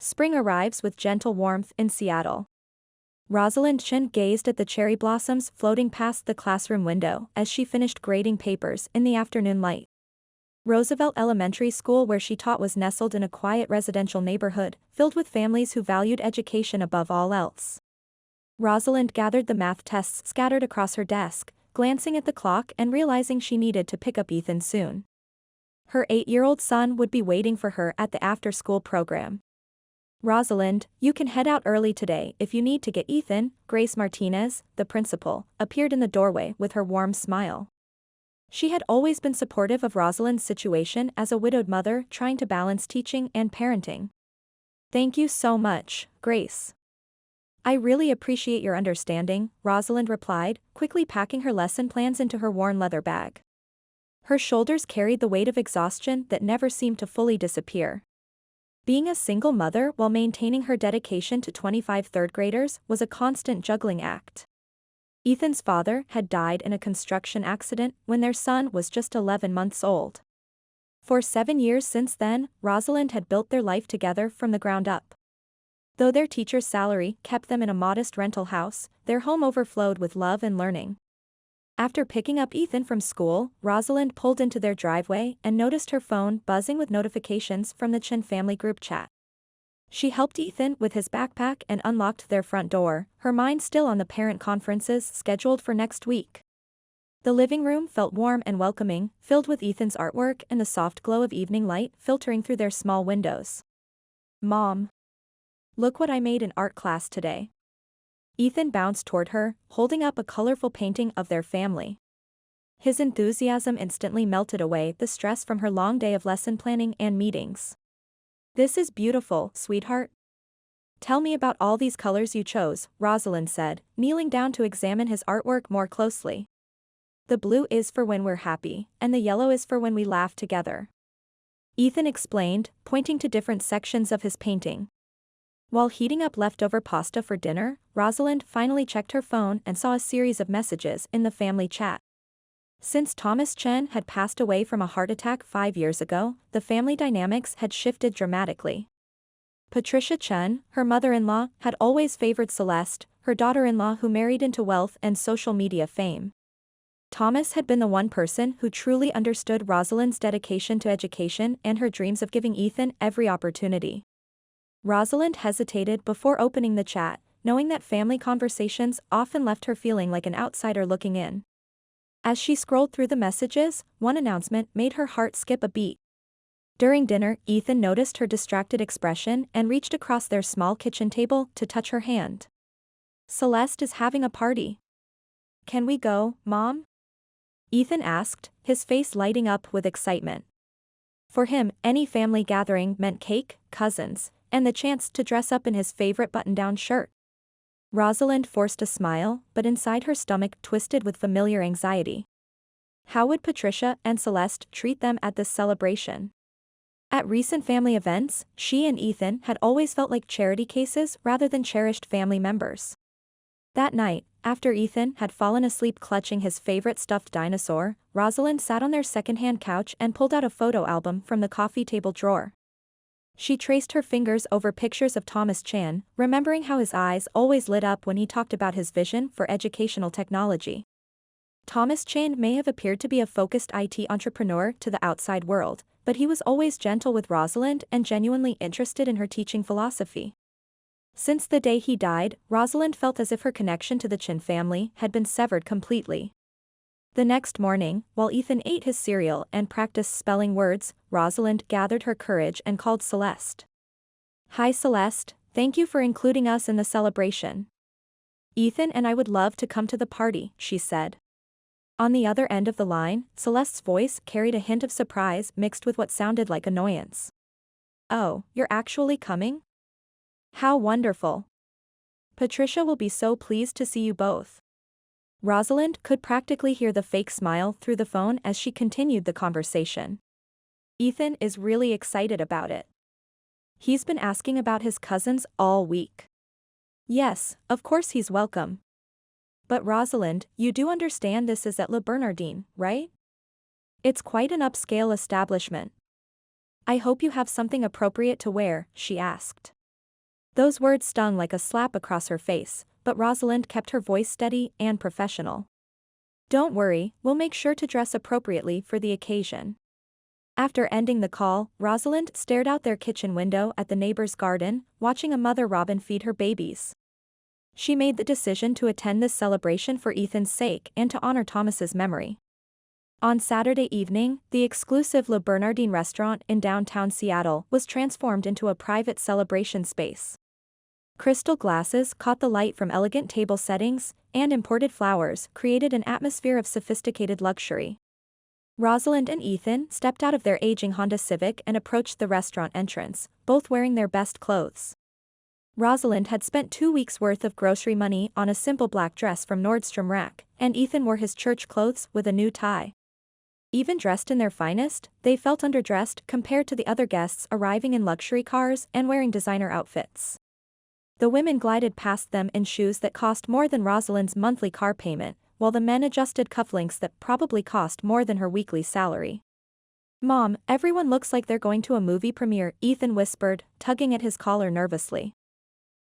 Spring arrives with gentle warmth in Seattle. Rosalind Chen gazed at the cherry blossoms floating past the classroom window as she finished grading papers in the afternoon light. Roosevelt Elementary School where she taught was nestled in a quiet residential neighborhood, filled with families who valued education above all else. Rosalind gathered the math tests scattered across her desk, glancing at the clock and realizing she needed to pick up Ethan soon. Her 8-year-old son would be waiting for her at the after-school program. "Rosalind, you can head out early today if you need to get Ethan." Grace Martinez, the principal, appeared in the doorway with her warm smile. She had always been supportive of Rosalind's situation as a widowed mother trying to balance teaching and parenting. "Thank you so much, Grace. I really appreciate your understanding," Rosalind replied, quickly packing her lesson plans into her worn leather bag. Her shoulders carried the weight of exhaustion that never seemed to fully disappear. Being a single mother while maintaining her dedication to 25 third graders was a constant juggling act. Ethan's father had died in a construction accident when their son was just 11 months old. For 7 years since then, Rosalind had built their life together from the ground up. Though their teacher's salary kept them in a modest rental house, their home overflowed with love and learning. After picking up Ethan from school, Rosalind pulled into their driveway and noticed her phone buzzing with notifications from the Chen family group chat. She helped Ethan with his backpack and unlocked their front door, her mind still on the parent conferences scheduled for next week. The living room felt warm and welcoming, filled with Ethan's artwork and the soft glow of evening light filtering through their small windows. "Mom, look what I made in art class today." Ethan bounced toward her, holding up a colorful painting of their family. His enthusiasm instantly melted away the stress from her long day of lesson planning and meetings. "This is beautiful, sweetheart. Tell me about all these colors you chose," Rosalind said, kneeling down to examine his artwork more closely. "The blue is for when we're happy, and the yellow is for when we laugh together," Ethan explained, pointing to different sections of his painting. While heating up leftover pasta for dinner, Rosalind finally checked her phone and saw a series of messages in the family chat. Since Thomas Chen had passed away from a heart attack 5 years ago, the family dynamics had shifted dramatically. Patricia Chen, her mother-in-law, had always favored Celeste, her daughter-in-law who married into wealth and social media fame. Thomas had been the one person who truly understood Rosalind's dedication to education and her dreams of giving Ethan every opportunity. Rosalind hesitated before opening the chat, knowing that family conversations often left her feeling like an outsider looking in. As she scrolled through the messages, one announcement made her heart skip a beat. During dinner, Ethan noticed her distracted expression and reached across their small kitchen table to touch her hand. "Celeste is having a party. Can we go, Mom?" Ethan asked, his face lighting up with excitement. For him, any family gathering meant cake, cousins, and the chance to dress up in his favorite button-down shirt. Rosalind forced a smile, but inside her stomach twisted with familiar anxiety. How would Patricia and Celeste treat them at this celebration? At recent family events, she and Ethan had always felt like charity cases rather than cherished family members. That night, after Ethan had fallen asleep clutching his favorite stuffed dinosaur, Rosalind sat on their secondhand couch and pulled out a photo album from the coffee table drawer. She traced her fingers over pictures of Thomas Chan, remembering how his eyes always lit up when he talked about his vision for educational technology. Thomas Chan may have appeared to be a focused IT entrepreneur to the outside world, but he was always gentle with Rosalind and genuinely interested in her teaching philosophy. Since the day he died, Rosalind felt as if her connection to the Chin family had been severed completely. The next morning, while Ethan ate his cereal and practiced spelling words, Rosalind gathered her courage and called Celeste. "Hi Celeste, thank you for including us in the celebration. Ethan and I would love to come to the party," she said. On the other end of the line, Celeste's voice carried a hint of surprise mixed with what sounded like annoyance. "Oh, you're actually coming? How wonderful. Patricia will be so pleased to see you both." Rosalind could practically hear the fake smile through the phone as she continued the conversation. "Ethan is really excited about it. He's been asking about his cousins all week." "Yes, of course he's welcome. But Rosalind, you do understand this is at Le Bernardin, right? It's quite an upscale establishment. I hope you have something appropriate to wear," she asked. Those words stung like a slap across her face, but Rosalind kept her voice steady and professional. Don't worry, we'll make sure to dress appropriately for the occasion. After ending the call, Rosalind stared out their kitchen window at the neighbor's garden, watching a mother robin feed her babies. She made the decision to attend this celebration for Ethan's sake and to honor Thomas's memory. On Saturday evening, the exclusive Le Bernardin restaurant in downtown Seattle was transformed into a private celebration space. Crystal glasses caught the light from elegant table settings, and imported flowers created an atmosphere of sophisticated luxury. Rosalind and Ethan stepped out of their aging Honda Civic and approached the restaurant entrance, both wearing their best clothes. Rosalind had spent 2 weeks' worth of grocery money on a simple black dress from Nordstrom Rack, and Ethan wore his church clothes with a new tie. Even dressed in their finest, they felt underdressed compared to the other guests arriving in luxury cars and wearing designer outfits. The women glided past them in shoes that cost more than Rosalind's monthly car payment, while the men adjusted cufflinks that probably cost more than her weekly salary. "Mom, everyone looks like they're going to a movie premiere," Ethan whispered, tugging at his collar nervously.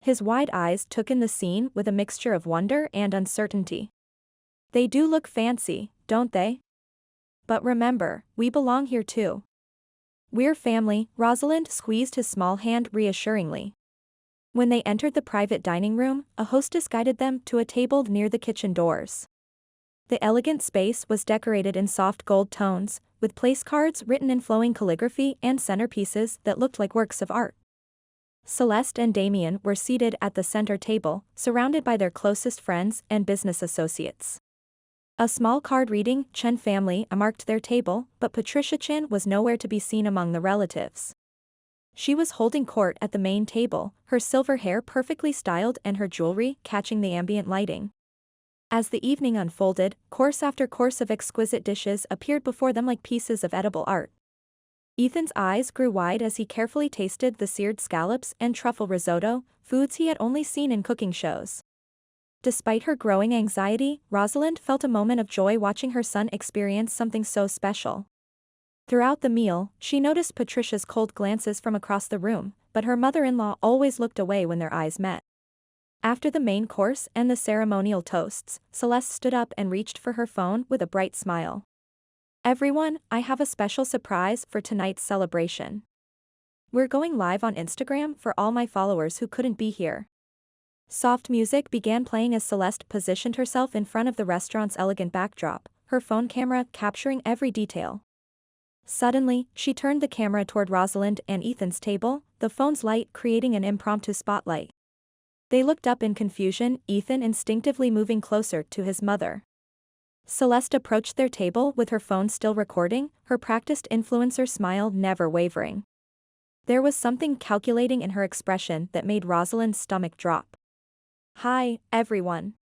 His wide eyes took in the scene with a mixture of wonder and uncertainty. "They do look fancy, don't they? But remember, we belong here too. We're family," Rosalind squeezed his small hand reassuringly. When they entered the private dining room, a hostess guided them to a table near the kitchen doors. The elegant space was decorated in soft gold tones, with place cards written in flowing calligraphy and centerpieces that looked like works of art. Celeste and Damien were seated at the center table, surrounded by their closest friends and business associates. A small card reading "Chen family" marked their table, but Patricia Chen was nowhere to be seen among the relatives. She was holding court at the main table, her silver hair perfectly styled and her jewelry catching the ambient lighting. As the evening unfolded, course after course of exquisite dishes appeared before them like pieces of edible art. Ethan's eyes grew wide as he carefully tasted the seared scallops and truffle risotto, foods he had only seen in cooking shows. Despite her growing anxiety, Rosalind felt a moment of joy watching her son experience something so special. Throughout the meal, she noticed Patricia's cold glances from across the room, but her mother-in-law always looked away when their eyes met. After the main course and the ceremonial toasts, Celeste stood up and reached for her phone with a bright smile. "Everyone, I have a special surprise for tonight's celebration. We're going live on Instagram for all my followers who couldn't be here." Soft music began playing as Celeste positioned herself in front of the restaurant's elegant backdrop, her phone camera capturing every detail. Suddenly, she turned the camera toward Rosalind and Ethan's table, the phone's light creating an impromptu spotlight. They looked up in confusion, Ethan instinctively moving closer to his mother. Celeste approached their table with her phone still recording, her practiced influencer smile never wavering. There was something calculating in her expression that made Rosalind's stomach drop. "Hi, everyone.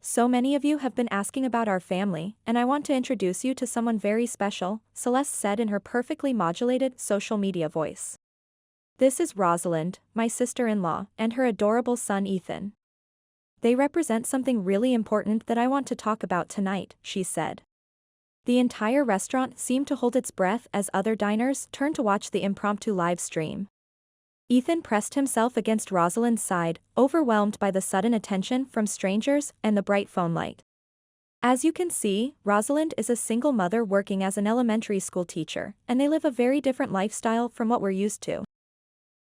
So many of you have been asking about our family, and I want to introduce you to someone very special," Celeste said in her perfectly modulated social media voice. "This is Rosalind, my sister-in-law, and her adorable son Ethan. They represent something really important that I want to talk about tonight," she said. The entire restaurant seemed to hold its breath as other diners turned to watch the impromptu live stream. Ethan pressed himself against Rosalind's side, overwhelmed by the sudden attention from strangers and the bright phone light. As you can see, Rosalind is a single mother working as an elementary school teacher, and they live a very different lifestyle from what we're used to.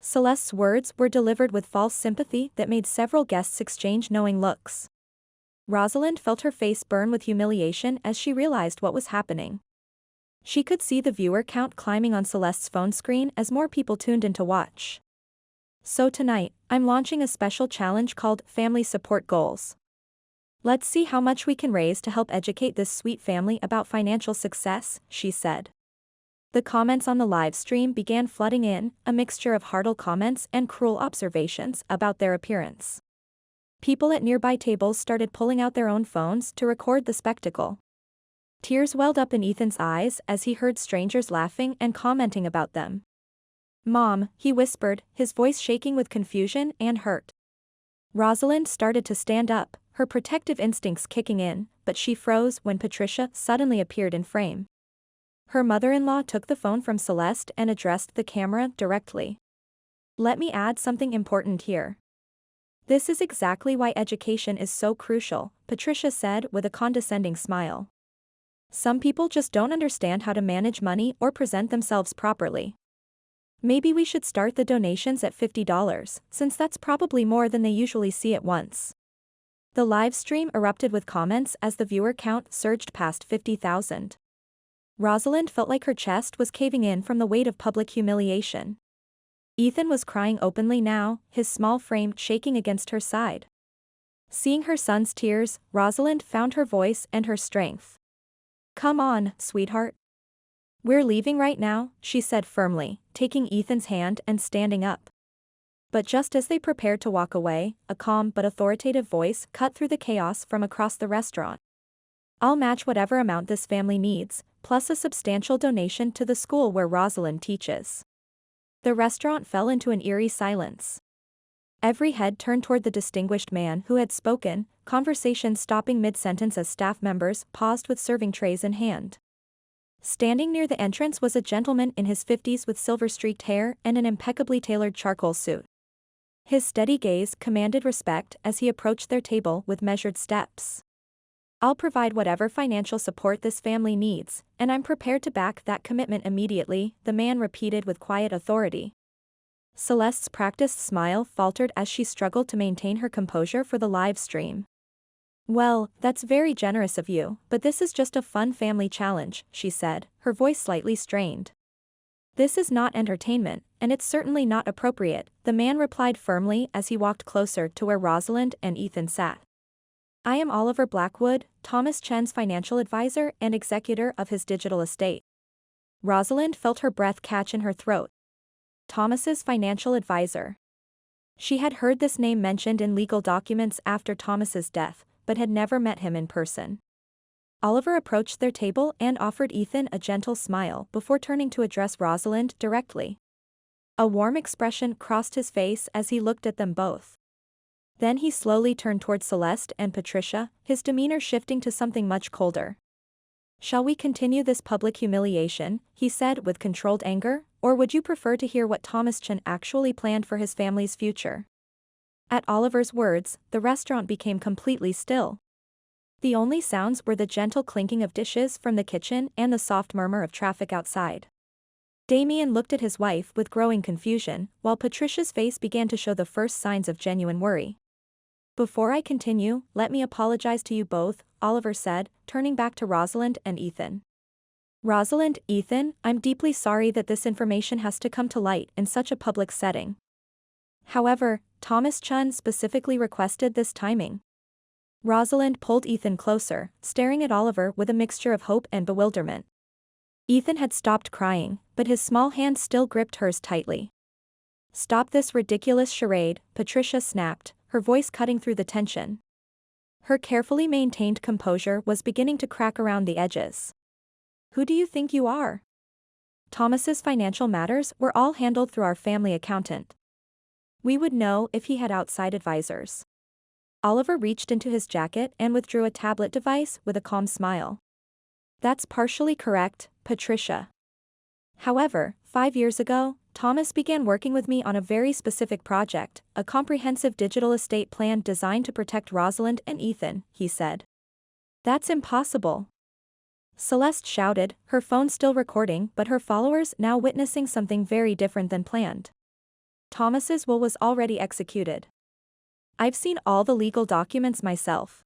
Celeste's words were delivered with false sympathy that made several guests exchange knowing looks. Rosalind felt her face burn with humiliation as she realized what was happening. She could see the viewer count climbing on Celeste's phone screen as more people tuned in to watch. "So tonight, I'm launching a special challenge called Family Support Goals. Let's see how much we can raise to help educate this sweet family about financial success," she said. The comments on the live stream began flooding in, a mixture of heartfelt comments and cruel observations about their appearance. People at nearby tables started pulling out their own phones to record the spectacle. Tears welled up in Ethan's eyes as he heard strangers laughing and commenting about them. "Mom," he whispered, his voice shaking with confusion and hurt. Rosalind started to stand up, her protective instincts kicking in, but she froze when Patricia suddenly appeared in frame. Her mother-in-law took the phone from Celeste and addressed the camera directly. Let me add something important here. This is exactly why education is so crucial, Patricia said with a condescending smile. Some people just don't understand how to manage money or present themselves properly. Maybe we should start the donations at $50, since that's probably more than they usually see at once. The live stream erupted with comments as the viewer count surged past 50,000. Rosalind felt like her chest was caving in from the weight of public humiliation. Ethan was crying openly now, his small frame shaking against her side. Seeing her son's tears, Rosalind found her voice and her strength. "Come on, sweetheart. We're leaving right now," she said firmly, taking Ethan's hand and standing up. But just as they prepared to walk away, a calm but authoritative voice cut through the chaos from across the restaurant. "I'll match whatever amount this family needs, plus a substantial donation to the school where Rosalind teaches." The restaurant fell into an eerie silence. Every head turned toward the distinguished man who had spoken, conversation stopping mid-sentence as staff members paused with serving trays in hand. Standing near the entrance was a gentleman in his 50s with silver-streaked hair and an impeccably tailored charcoal suit. His steady gaze commanded respect as he approached their table with measured steps. "I'll provide whatever financial support this family needs, and I'm prepared to back that commitment immediately," the man repeated with quiet authority. Celeste's practiced smile faltered as she struggled to maintain her composure for the live stream. "Well, that's very generous of you, but this is just a fun family challenge," she said, her voice slightly strained. "This is not entertainment, and it's certainly not appropriate," the man replied firmly as he walked closer to where Rosalind and Ethan sat. "I am Oliver Blackwood, Thomas Chen's financial advisor and executor of his digital estate." Rosalind felt her breath catch in her throat. Thomas's financial advisor. She had heard this name mentioned in legal documents after Thomas's death, but had never met him in person. Oliver approached their table and offered Ethan a gentle smile before turning to address Rosalind directly. A warm expression crossed his face as he looked at them both. Then he slowly turned toward Celeste and Patricia, his demeanor shifting to something much colder. "Shall we continue this public humiliation," he said with controlled anger, "or would you prefer to hear what Thomas Chen actually planned for his family's future?" At Oliver's words, the restaurant became completely still. The only sounds were the gentle clinking of dishes from the kitchen and the soft murmur of traffic outside. Damien looked at his wife with growing confusion, while Patricia's face began to show the first signs of genuine worry. "Before I continue, let me apologize to you both," Oliver said, turning back to Rosalind and Ethan. "Rosalind, Ethan, I'm deeply sorry that this information has to come to light in such a public setting. However, Thomas Chen specifically requested this timing." Rosalind pulled Ethan closer, staring at Oliver with a mixture of hope and bewilderment. Ethan had stopped crying, but his small hand still gripped hers tightly. "Stop this ridiculous charade," Patricia snapped, her voice cutting through the tension. Her carefully maintained composure was beginning to crack around the edges. "Who do you think you are? Thomas's financial matters were all handled through our family accountant. We would know if he had outside advisors." Oliver reached into his jacket and withdrew a tablet device with a calm smile. "That's partially correct, Patricia. However, 5 years ago, Thomas began working with me on a very specific project, a comprehensive digital estate plan designed to protect Rosalind and Ethan," he said. "That's impossible!" Celeste shouted, her phone still recording but her followers now witnessing something very different than planned. "Thomas's will was already executed. I've seen all the legal documents myself."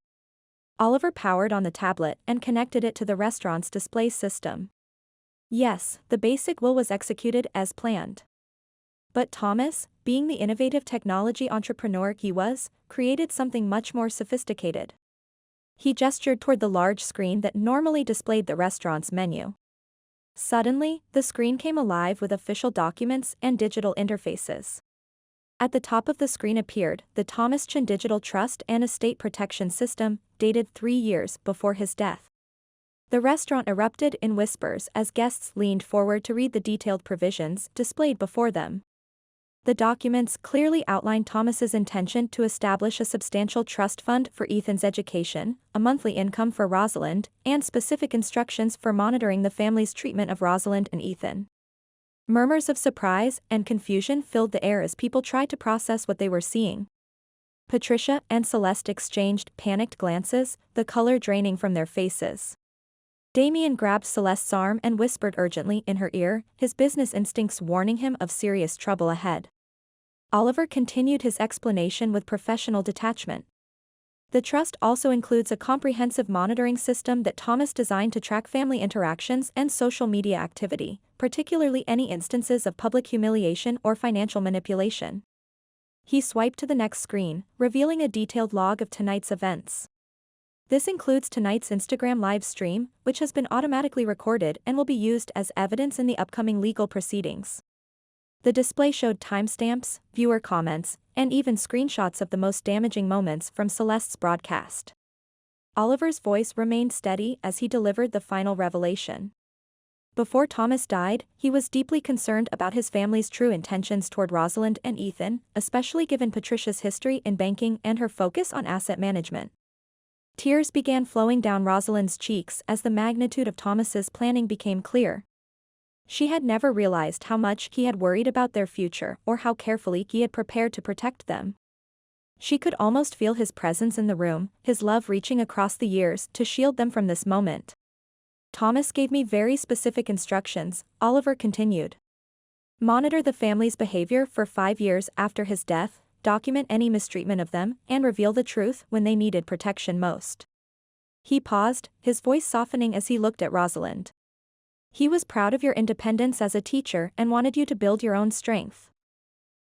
Oliver powered on the tablet and connected it to the restaurant's display system. Yes, the basic will was executed as planned. But Thomas, being the innovative technology entrepreneur he was, created something much more sophisticated. He gestured toward the large screen that normally displayed the restaurant's menu. Suddenly, the screen came alive with official documents and digital interfaces. At the top of the screen appeared the Thomas Chen Digital Trust and Estate Protection System, dated 3 years before his death. The restaurant erupted in whispers as guests leaned forward to read the detailed provisions displayed before them. The documents clearly outlined Thomas's intention to establish a substantial trust fund for Ethan's education, a monthly income for Rosalind, and specific instructions for monitoring the family's treatment of Rosalind and Ethan. Murmurs of surprise and confusion filled the air as people tried to process what they were seeing. Patricia and Celeste exchanged panicked glances, the color draining from their faces. Damien grabbed Celeste's arm and whispered urgently in her ear, his business instincts warning him of serious trouble ahead. Oliver continued his explanation with professional detachment. The trust also includes a comprehensive monitoring system that Thomas designed to track family interactions and social media activity, particularly any instances of public humiliation or financial manipulation. He swiped to the next screen, revealing a detailed log of tonight's events. This includes tonight's Instagram live stream, which has been automatically recorded and will be used as evidence in the upcoming legal proceedings. The display showed timestamps, viewer comments, and even screenshots of the most damaging moments from Celeste's broadcast. Oliver's voice remained steady as he delivered the final revelation. Before Thomas died, he was deeply concerned about his family's true intentions toward Rosalind and Ethan, especially given Patricia's history in banking and her focus on asset management. Tears began flowing down Rosalind's cheeks as the magnitude of Thomas's planning became clear. She had never realized how much he had worried about their future or how carefully he had prepared to protect them. She could almost feel his presence in the room, his love reaching across the years to shield them from this moment. Thomas gave me very specific instructions, Oliver continued. Monitor the family's behavior for 5 years after his death, document any mistreatment of them, and reveal the truth when they needed protection most. He paused, his voice softening as he looked at Rosalind. He was proud of your independence as a teacher and wanted you to build your own strength.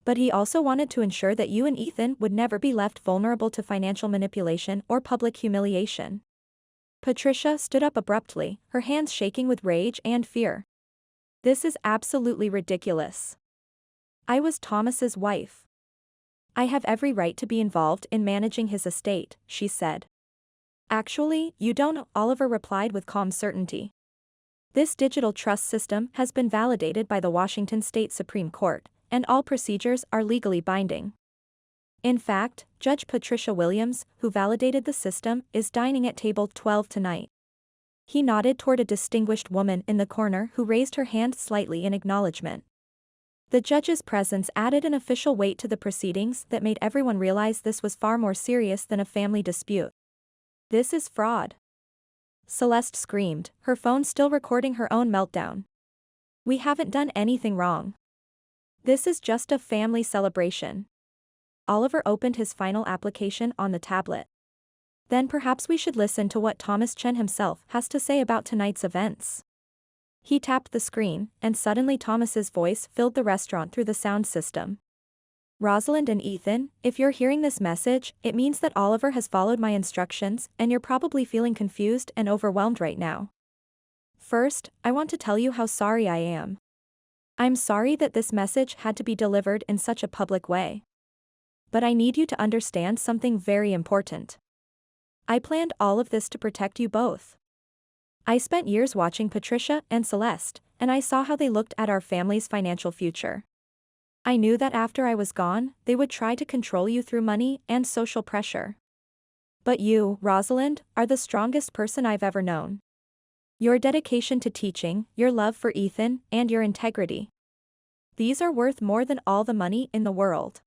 But he also wanted to ensure that you and Ethan would never be left vulnerable to financial manipulation or public humiliation. Patricia stood up abruptly, her hands shaking with rage and fear. This is absolutely ridiculous. I was Thomas's wife. I have every right to be involved in managing his estate, she said. Actually, you don't, Oliver replied with calm certainty. This digital trust system has been validated by the Washington State Supreme Court, and all procedures are legally binding. In fact, Judge Patricia Williams, who validated the system, is dining at table 12 tonight. He nodded toward a distinguished woman in the corner who raised her hand slightly in acknowledgement. The judge's presence added an official weight to the proceedings that made everyone realize this was far more serious than a family dispute. This is fraud. Celeste screamed, her phone still recording her own meltdown. We haven't done anything wrong. This is just a family celebration. Oliver opened his final application on the tablet. Then perhaps we should listen to what Thomas Chen himself has to say about tonight's events. He tapped the screen, and suddenly Thomas's voice filled the restaurant through the sound system. Rosalind and Ethan, if you're hearing this message, it means that Oliver has followed my instructions, and you're probably feeling confused and overwhelmed right now. First, I want to tell you how sorry I am. I'm sorry that this message had to be delivered in such a public way. But I need you to understand something very important. I planned all of this to protect you both. I spent years watching Patricia and Celeste, and I saw how they looked at our family's financial future. I knew that after I was gone, they would try to control you through money and social pressure. But you, Rosalind, are the strongest person I've ever known. Your dedication to teaching, your love for Ethan, and your integrity. These are worth more than all the money in the world.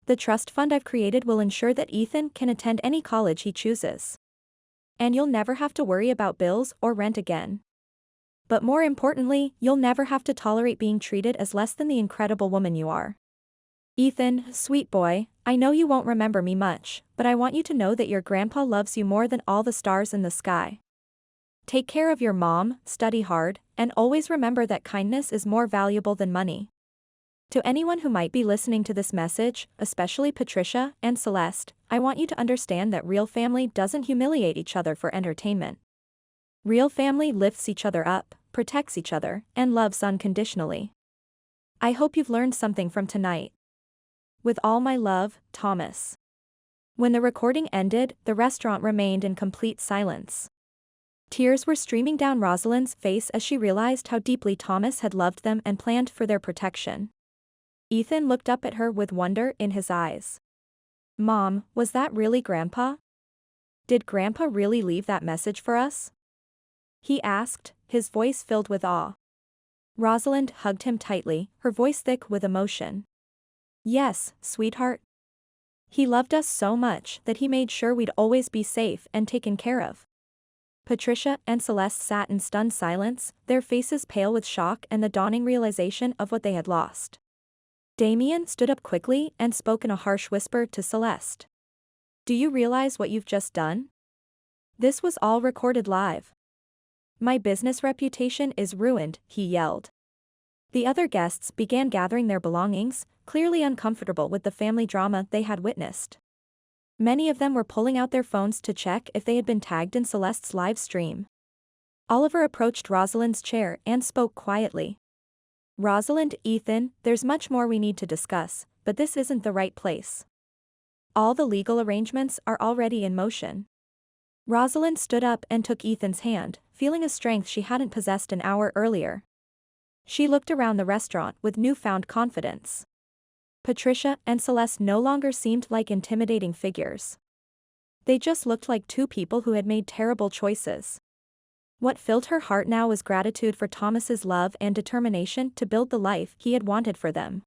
The trust fund I've created will ensure that Ethan can attend any college he chooses. And you'll never have to worry about bills or rent again. But more importantly, you'll never have to tolerate being treated as less than the incredible woman you are. Ethan, sweet boy, I know you won't remember me much, but I want you to know that your grandpa loves you more than all the stars in the sky. Take care of your mom, study hard, and always remember that kindness is more valuable than money. To anyone who might be listening to this message, especially Patricia and Celeste, I want you to understand that real family doesn't humiliate each other for entertainment. Real family lifts each other up, protects each other, and loves unconditionally. I hope you've learned something from tonight. With all my love, Thomas. When the recording ended, the restaurant remained in complete silence. Tears were streaming down Rosalind's face as she realized how deeply Thomas had loved them and planned for their protection. Ethan looked up at her with wonder in his eyes. Mom, was that really Grandpa? Did Grandpa really leave that message for us? He asked, his voice filled with awe. Rosalind hugged him tightly, her voice thick with emotion. Yes, sweetheart. He loved us so much that he made sure we'd always be safe and taken care of. Patricia and Celeste sat in stunned silence, their faces pale with shock and the dawning realization of what they had lost. Damien stood up quickly and spoke in a harsh whisper to Celeste. Do you realize what you've just done? This was all recorded live. My business reputation is ruined, he yelled. The other guests began gathering their belongings, clearly uncomfortable with the family drama they had witnessed. Many of them were pulling out their phones to check if they had been tagged in Celeste's live stream. Oliver approached Rosalind's chair and spoke quietly. Rosalind, Ethan, there's much more we need to discuss, but this isn't the right place. All the legal arrangements are already in motion. Rosalind stood up and took Ethan's hand, feeling a strength she hadn't possessed an hour earlier. She looked around the restaurant with newfound confidence. Patricia and Celeste no longer seemed like intimidating figures. They just looked like two people who had made terrible choices. What filled her heart now was gratitude for Thomas's love and determination to build the life he had wanted for them.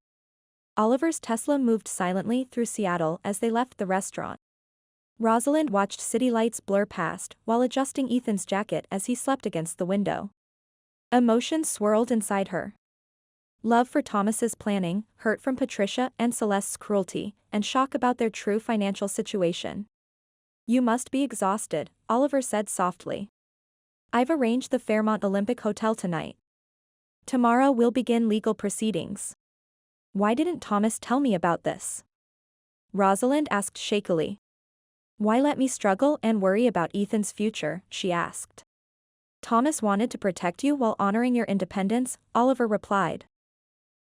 Oliver's Tesla moved silently through Seattle as they left the restaurant. Rosalind watched city lights blur past while adjusting Ethan's jacket as he slept against the window. Emotions swirled inside her. Love for Thomas's planning, hurt from Patricia and Celeste's cruelty, and shock about their true financial situation. You must be exhausted, Oliver said softly. I've arranged the Fairmont Olympic Hotel tonight. Tomorrow we'll begin legal proceedings. Why didn't Thomas tell me about this? Rosalind asked shakily. Why let me struggle and worry about Ethan's future, she asked. Thomas wanted to protect you while honoring your independence, Oliver replied.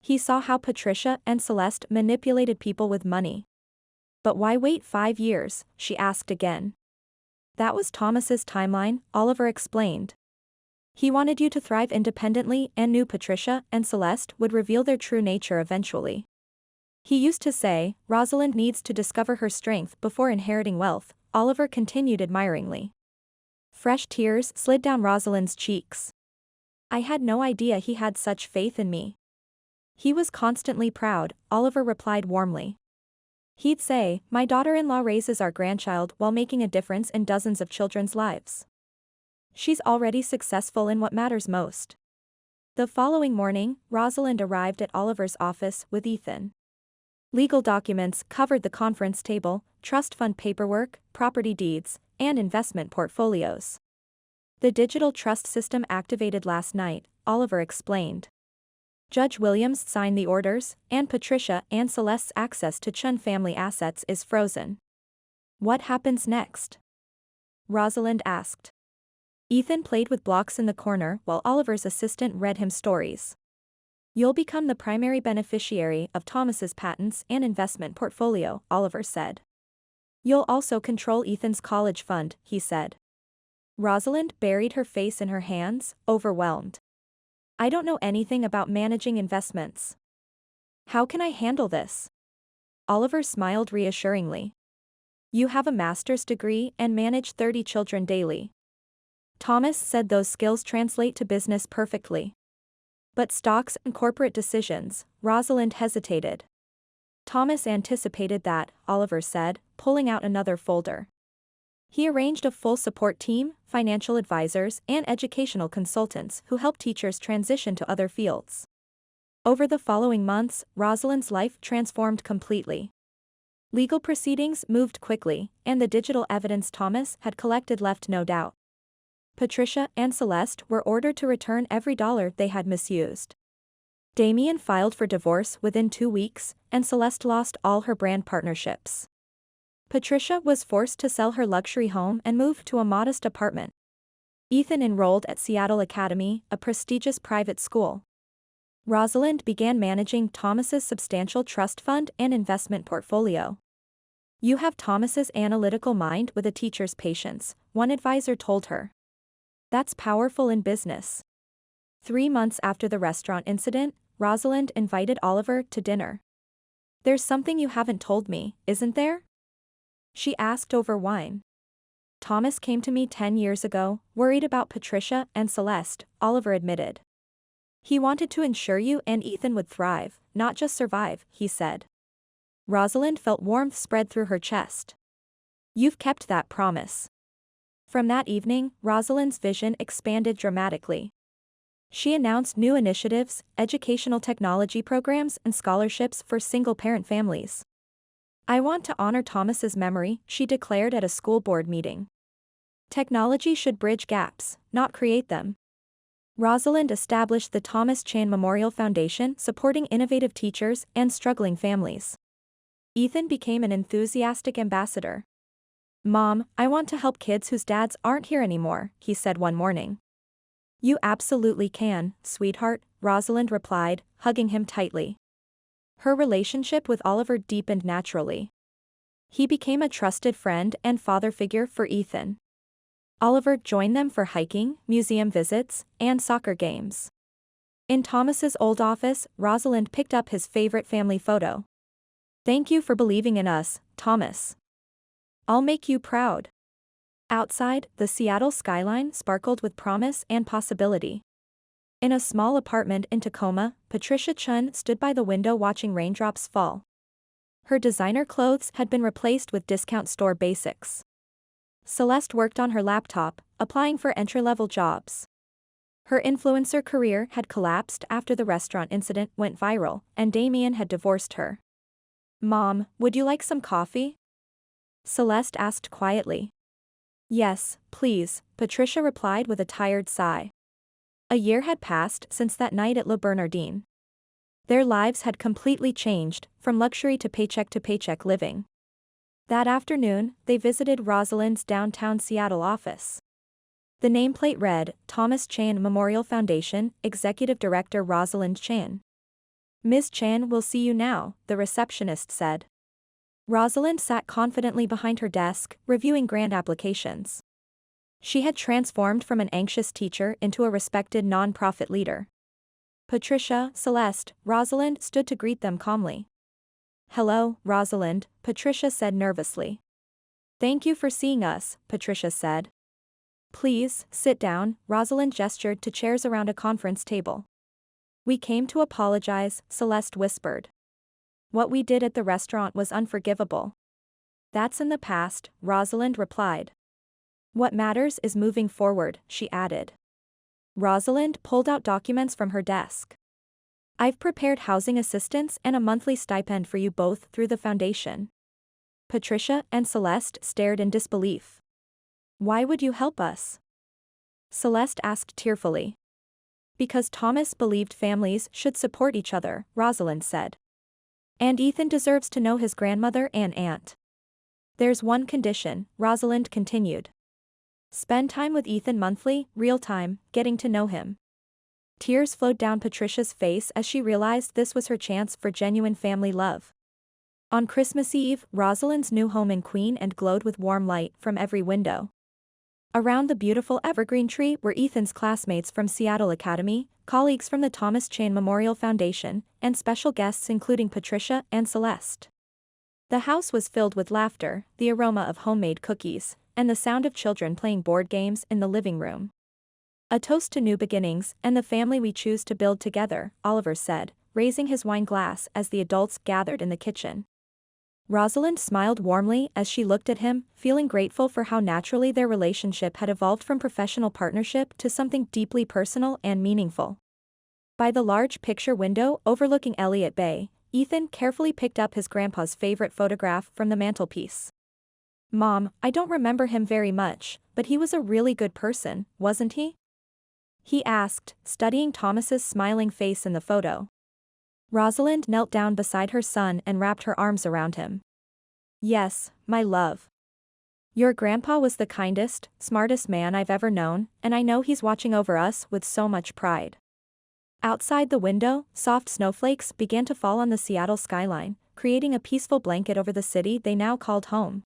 He saw how Patricia and Celeste manipulated people with money. But why wait 5 years, she asked again. That was Thomas's timeline, Oliver explained. He wanted you to thrive independently and knew Patricia and Celeste would reveal their true nature eventually. He used to say, Rosalind needs to discover her strength before inheriting wealth, Oliver continued admiringly. Fresh tears slid down Rosalind's cheeks. I had no idea he had such faith in me. He was constantly proud, Oliver replied warmly. He'd say, my daughter-in-law raises our grandchild while making a difference in dozens of children's lives. She's already successful in what matters most. The following morning, Rosalind arrived at Oliver's office with Ethan. Legal documents covered the conference table, trust fund paperwork, property deeds, and investment portfolios. The digital trust system activated last night, Oliver explained. Judge Williams signed the orders, and Patricia and Celeste's access to Chun family assets is frozen. What happens next? Rosalind asked. Ethan played with blocks in the corner while Oliver's assistant read him stories. You'll become the primary beneficiary of Thomas's patents and investment portfolio, Oliver said. You'll also control Ethan's college fund, he said. Rosalind buried her face in her hands, overwhelmed. I don't know anything about managing investments. How can I handle this? Oliver smiled reassuringly. You have a master's degree and manage 30 children daily. Thomas said those skills translate to business perfectly. But stocks and corporate decisions, Rosalind hesitated. Thomas anticipated that, Oliver said, pulling out another folder. He arranged a full support team, financial advisors, and educational consultants who help teachers transition to other fields. Over the following months, Rosalind's life transformed completely. Legal proceedings moved quickly, and the digital evidence Thomas had collected left no doubt. Patricia and Celeste were ordered to return every dollar they had misused. Damien filed for divorce within 2 weeks, and Celeste lost all her brand partnerships. Patricia was forced to sell her luxury home and move to a modest apartment. Ethan enrolled at Seattle Academy, a prestigious private school. Rosalind began managing Thomas's substantial trust fund and investment portfolio. You have Thomas's analytical mind with a teacher's patience, one advisor told her. That's powerful in business. 3 months after the restaurant incident, Rosalind invited Oliver to dinner. There's something you haven't told me, isn't there? She asked over wine. Thomas came to me 10 years ago, worried about Patricia and Celeste, Oliver admitted. He wanted to ensure you and Ethan would thrive, not just survive, he said. Rosalind felt warmth spread through her chest. You've kept that promise. From that evening, Rosalind's vision expanded dramatically. She announced new initiatives, educational technology programs and scholarships for single-parent families. I want to honor Thomas's memory, she declared at a school board meeting. Technology should bridge gaps, not create them. Rosalind established the Thomas Chan Memorial Foundation supporting innovative teachers and struggling families. Ethan became an enthusiastic ambassador. Mom, I want to help kids whose dads aren't here anymore, he said one morning. You absolutely can, sweetheart, Rosalind replied, hugging him tightly. Her relationship with Oliver deepened naturally. He became a trusted friend and father figure for Ethan. Oliver joined them for hiking, museum visits, and soccer games. In Thomas's old office, Rosalind picked up his favorite family photo. Thank you for believing in us, Thomas. I'll make you proud. Outside, the Seattle skyline sparkled with promise and possibility. In a small apartment in Tacoma, Patricia Chun stood by the window watching raindrops fall. Her designer clothes had been replaced with discount store basics. Celeste worked on her laptop, applying for entry-level jobs. Her influencer career had collapsed after the restaurant incident went viral, and Damien had divorced her. Mom, would you like some coffee? Celeste asked quietly. Yes, please, Patricia replied with a tired sigh. A year had passed since that night at Le Bernardin. Their lives had completely changed, from luxury to paycheck living. That afternoon, they visited Rosalind's downtown Seattle office. The nameplate read, Thomas Chan Memorial Foundation, Executive Director Rosalind Chan. Ms. Chan will see you now, the receptionist said. Rosalind sat confidently behind her desk, reviewing grant applications. She had transformed from an anxious teacher into a respected non-profit leader. Patricia, Celeste, Rosalind stood to greet them calmly. Hello, Rosalind, Patricia said nervously. Thank you for seeing us, Patricia said. Please, sit down, Rosalind gestured to chairs around a conference table. We came to apologize, Celeste whispered. What we did at the restaurant was unforgivable. That's in the past, Rosalind replied. What matters is moving forward, she added. Rosalind pulled out documents from her desk. I've prepared housing assistance and a monthly stipend for you both through the foundation. Patricia and Celeste stared in disbelief. Why would you help us? Celeste asked tearfully. Because Thomas believed families should support each other, Rosalind said. And Ethan deserves to know his grandmother and aunt. There's one condition, Rosalind continued. Spend time with Ethan monthly, real time, getting to know him. Tears flowed down Patricia's face as she realized this was her chance for genuine family love. On Christmas Eve, Rosalind's new home in Queen and glowed with warm light from every window. Around the beautiful evergreen tree were Ethan's classmates from Seattle Academy, colleagues from the Thomas Chan Memorial Foundation, and special guests including Patricia and Celeste. The house was filled with laughter, the aroma of homemade cookies, and the sound of children playing board games in the living room. A toast to new beginnings and the family we choose to build together, Oliver said, raising his wine glass as the adults gathered in the kitchen. Rosalind smiled warmly as she looked at him, feeling grateful for how naturally their relationship had evolved from professional partnership to something deeply personal and meaningful. By the large picture window overlooking Elliott Bay, Ethan carefully picked up his grandpa's favorite photograph from the mantelpiece. Mom, I don't remember him very much, but he was a really good person, wasn't he? He asked, studying Thomas's smiling face in the photo. Rosalind knelt down beside her son and wrapped her arms around him. Yes, my love. Your grandpa was the kindest, smartest man I've ever known, and I know he's watching over us with so much pride. Outside the window, soft snowflakes began to fall on the Seattle skyline, creating a peaceful blanket over the city they now called home.